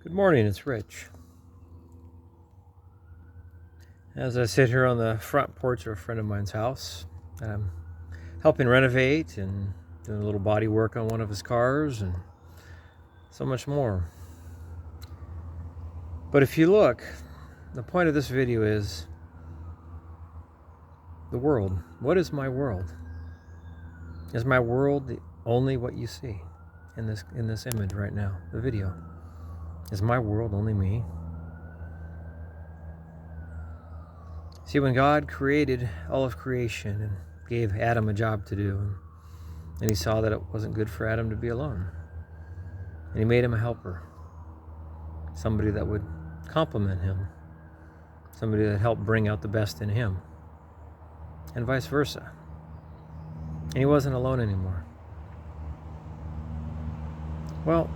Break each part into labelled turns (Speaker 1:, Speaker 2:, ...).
Speaker 1: Good morning, it's Rich. As I sit here on the front porch of a friend of mine's house, I'm helping renovate and doing a little body work on one of his cars and so much more. But if you look, the point of this video is the world. What is my world? Is my world only what you see in this image right now, the video? Is my world only me? See, when God created all of creation and gave Adam a job to do, and he saw that it wasn't good for Adam to be alone, and he made him a helper, somebody that would complement him, somebody that helped bring out the best in him, and vice versa. And he wasn't alone anymore. Well,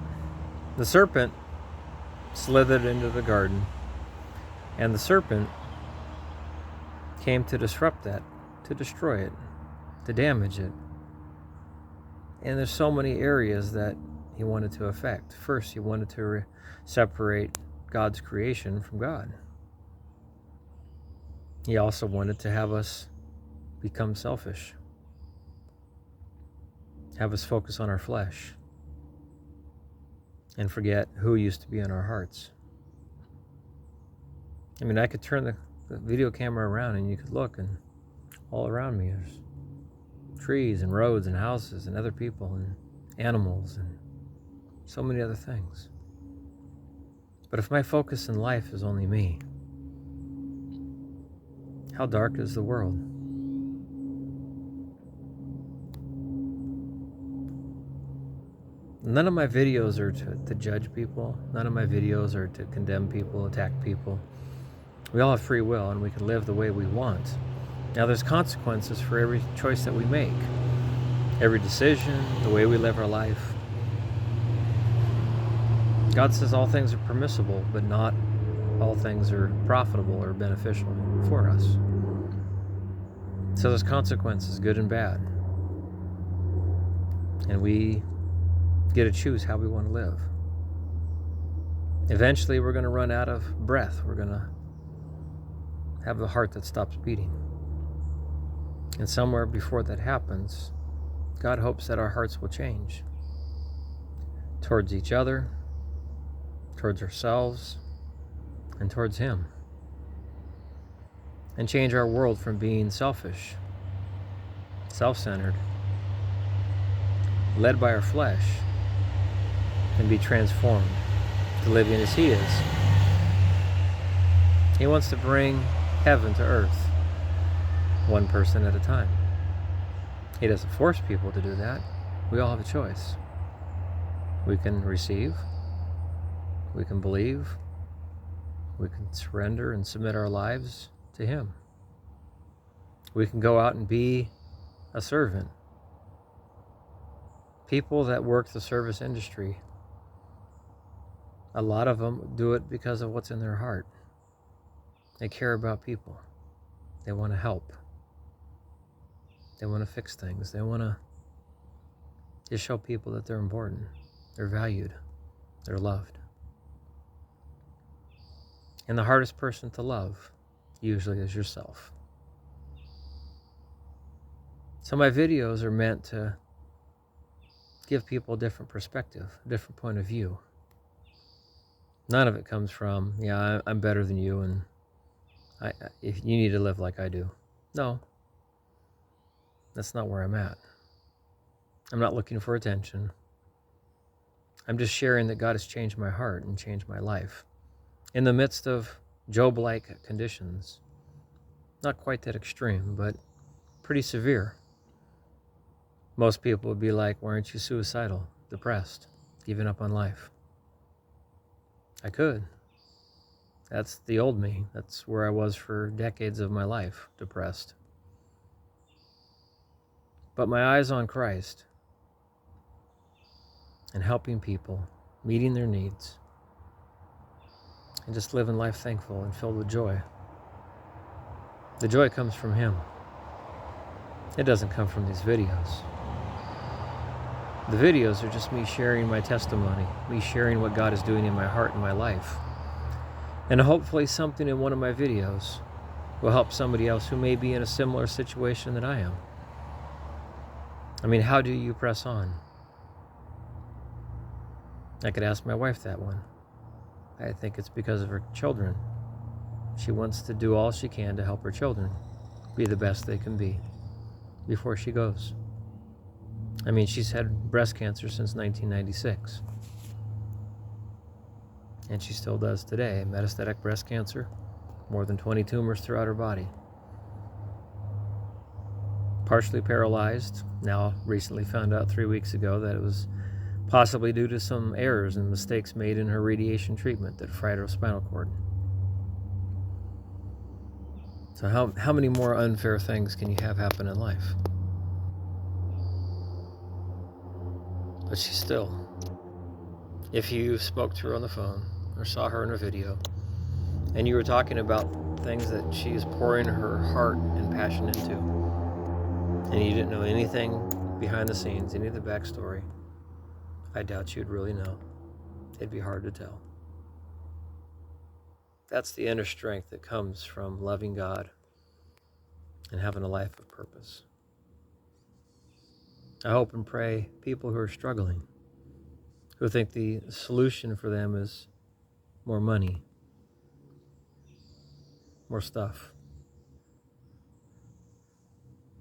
Speaker 1: the serpent slithered into the garden, and the serpent came to disrupt that, to destroy it, to damage it. And there's so many areas that he wanted to affect. First, he wanted to separate God's creation from God. He also wanted to have us become selfish, have us focus on our flesh, and forget who used to be in our hearts. I mean, I could turn the video camera around and you could look, and all around me there's trees and roads and houses and other people and animals and so many other things. But if my focus in life is only me, how dark is the world? None of my videos are to judge people. None of my videos are to condemn people, attack people. We all have free will and we can live the way we want. Now there's consequences for every choice that we make, every decision, the way we live our life. God says all things are permissible, but not all things are profitable or beneficial for us. So there's consequences, good and bad. And we get to choose how we want to live. Eventually we're going to run out of breath. We're going to have the heart that stops beating. And somewhere before that happens, God hopes that our hearts will change towards each other, towards ourselves, and towards Him. And change our world from being selfish, self-centered, led by our flesh, and be transformed to living as He is. He wants to bring heaven to earth, one person at a time. He doesn't force people to do that. We all have a choice. We can receive, we can believe, we can surrender and submit our lives to Him. We can go out and be a servant. People that work the service industry, a lot of them do it because of what's in their heart. They care about people. They want to help. They want to fix things. They want to just show people that they're important. They're valued. They're loved. And the hardest person to love usually is yourself. So my videos are meant to give people a different perspective, a different point of view. None of it comes from, I'm better than you and if you need to live like I do. No, that's not where I'm at. I'm not looking for attention. I'm just sharing that God has changed my heart and changed my life in the midst of Job-like conditions. Not quite that extreme, but pretty severe. Most people would be like, why aren't you suicidal, depressed, giving up on life? I could. That's the old me. That's where I was for decades of my life, depressed. But my eyes on Christ and helping people, meeting their needs, and just living life thankful and filled with joy. The joy comes from Him. It doesn't come from these videos. The videos are just me sharing my testimony, me sharing what God is doing in my heart and my life. And hopefully something in one of my videos will help somebody else who may be in a similar situation that I am. I mean, how do you press on? I could ask my wife that one. I think it's because of her children. She wants to do all she can to help her children be the best they can be before she goes. I mean, she's had breast cancer since 1996. And she still does today. Metastatic breast cancer, more than 20 tumors throughout her body. Partially paralyzed. Now, recently found out 3 weeks ago that it was possibly due to some errors and mistakes made in her radiation treatment that fried her spinal cord. So how many more unfair things can you have happen in life? But she still, if you spoke to her on the phone or saw her in a video, and you were talking about things that she is pouring her heart and passion into, and you didn't know anything behind the scenes, any of the backstory, I doubt you'd really know. It'd be hard to tell. That's the inner strength that comes from loving God and having a life of purpose. I hope and pray people who are struggling, who think the solution for them is more money, more stuff,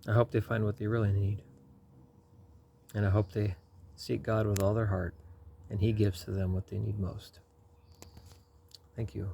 Speaker 1: I hope they find what they really need. And I hope they seek God with all their heart, and He gives to them what they need most. Thank you.